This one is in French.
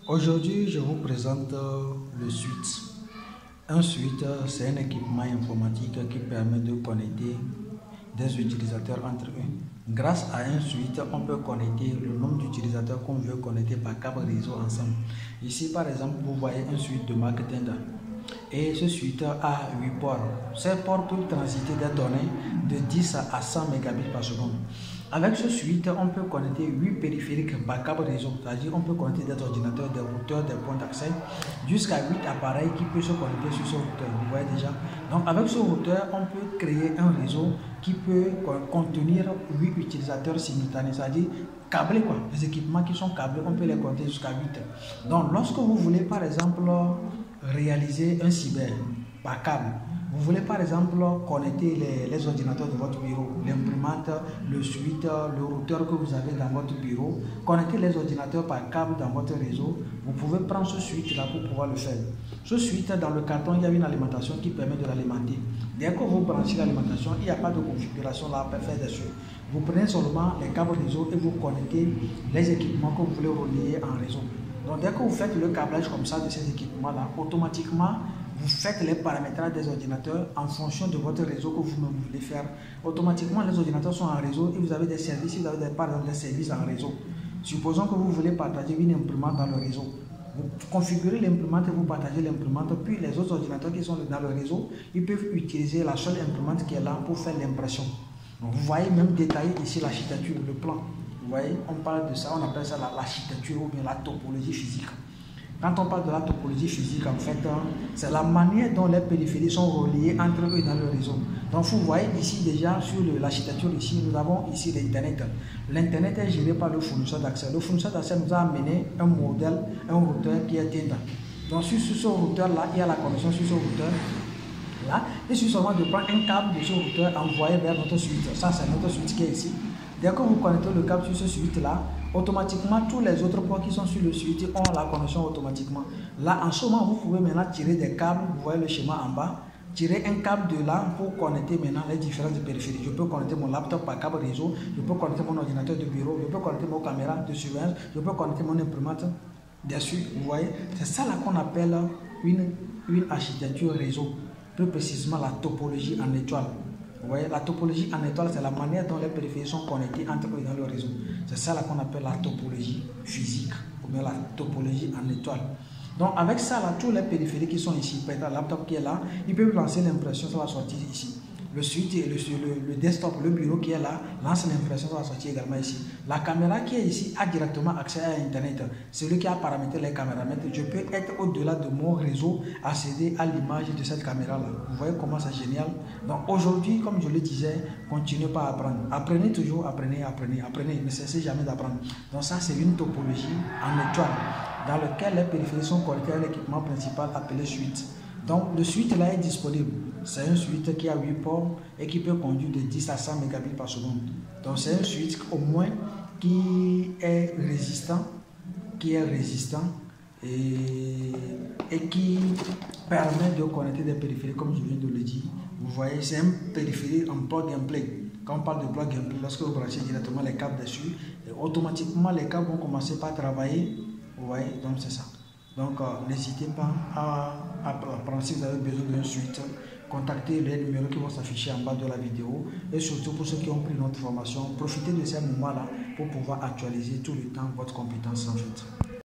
Aujourd'hui, je vous présente le switch. Un switch, c'est un équipement informatique qui permet de connecter des utilisateurs entre eux. Grâce à un switch, on peut connecter le nombre d'utilisateurs qu'on veut connecter par câble réseau ensemble. Ici, par exemple, vous voyez un switch de marque Tenda. Et ce switch a 8 ports. Ces ports peuvent transiter des données de 10 à 100 mégabits par seconde. Avec ce switch, on peut connecter 8 périphériques par câble réseau, c'est-à-dire on peut connecter des ordinateurs, des routeurs, des points d'accès, jusqu'à 8 appareils qui peuvent se connecter sur ce routeur. Vous voyez déjà. Donc avec ce routeur, on peut créer un réseau qui peut contenir 8 utilisateurs simultanés, c'est-à-dire câblés quoi. Les équipements qui sont câblés, on peut les connecter jusqu'à 8. Donc lorsque vous voulez par exemple réaliser un cyber par câble, vous voulez par exemple connecter les ordinateurs de votre bureau, l'imprimante, le switch, le routeur que vous avez dans votre bureau, connecter les ordinateurs par câble dans votre réseau, vous pouvez prendre ce switch là pour pouvoir le faire. Ce switch, dans le carton, il y a une alimentation qui permet de l'alimenter. Dès que vous branchez l'alimentation, il n'y a pas de configuration là à faire dessus. Vous prenez seulement les câbles réseau et vous connectez les équipements que vous voulez relier en réseau. Donc dès que vous faites le câblage comme ça de ces équipements là, automatiquement, vous faites les paramétrages des ordinateurs en fonction de votre réseau que vous voulez faire. Automatiquement, les ordinateurs sont en réseau et vous avez des services, vous avez par exemple des services en réseau. Supposons que vous voulez partager une imprimante dans le réseau. Vous configurez l'imprimante et vous partagez l'imprimante, puis les autres ordinateurs qui sont dans le réseau, ils peuvent utiliser la seule imprimante qui est là pour faire l'impression. Donc vous voyez même détaillé ici l'architecture, le plan. Vous voyez, on parle de ça, on appelle ça l'architecture ou bien la topologie physique. Quand on parle de la topologie physique, en fait, c'est la manière dont les périphéries sont reliées entre eux dans le réseau. Donc, vous voyez ici déjà sur l'architecture, ici, nous avons ici l'Internet. L'Internet est géré par le fournisseur d'accès. Le fournisseur d'accès nous a amené un modèle, un routeur qui est Tenda. Donc, sur ce routeur-là, il y a la connexion sur ce routeur-là. Il suffit seulement de prendre un câble de ce routeur envoyé vers notre switch. Ça, c'est notre switch qui est ici. Dès que vous connectez le câble sur ce switch-là, automatiquement, tous les autres ports qui sont sur le switch ont la connexion automatiquement. Là, en ce moment, vous pouvez maintenant tirer des câbles, vous voyez le schéma en bas, tirer un câble de là pour connecter maintenant les différentes périphéries. Je peux connecter mon laptop par câble réseau, je peux connecter mon ordinateur de bureau, je peux connecter mon caméra de surveillance, je peux connecter mon imprimante dessus, vous voyez. C'est ça là qu'on appelle une architecture réseau, plus précisément la topologie en étoile. Vous voyez, la topologie en étoile, c'est la manière dont les périphéries sont connectées entre eux dans le réseau. C'est ça là qu'on appelle la topologie physique, ou bien la topologie en étoile. Donc avec ça, là, tous les périphéries qui sont ici, peut-être le laptop qui est là, ils peuvent lancer l'impression, ça va sortir ici. Le switch et le desktop, le bureau qui est là, lance l'impression, ça va sortir également ici. La caméra qui est ici a directement accès à Internet. Celui qui a paramétré les caméramètres, je peux être au-delà de mon réseau, accéder à l'image de cette caméra-là. Vous voyez comment c'est génial. Donc aujourd'hui, comme je le disais, continuez pas à apprendre. Apprenez toujours, apprenez, ne cessez jamais d'apprendre. Donc ça, c'est une topologie en étoile, dans laquelle les périphéries sont connectées à l'équipement principal appelé switch. Donc le switch là est disponible. C'est un switch qui a 8 ports et qui peut conduire de 10 à 100 mégabits par seconde. Donc c'est un switch au moins qui est résistant et qui permet de connecter des périphéries comme je viens de le dire. Vous voyez, c'est un périphérie en plug and play. Quand on parle de plug and play, lorsque vous branchez directement les câbles dessus, automatiquement les câbles vont commencer par travailler. Vous voyez, donc c'est ça. Donc n'hésitez pas à prendre si vous avez besoin d'un switch. Contactez les numéros qui vont s'afficher en bas de la vidéo. Et surtout pour ceux qui ont pris notre formation, profitez de ces moments-là pour pouvoir actualiser tout le temps votre compétence en fait.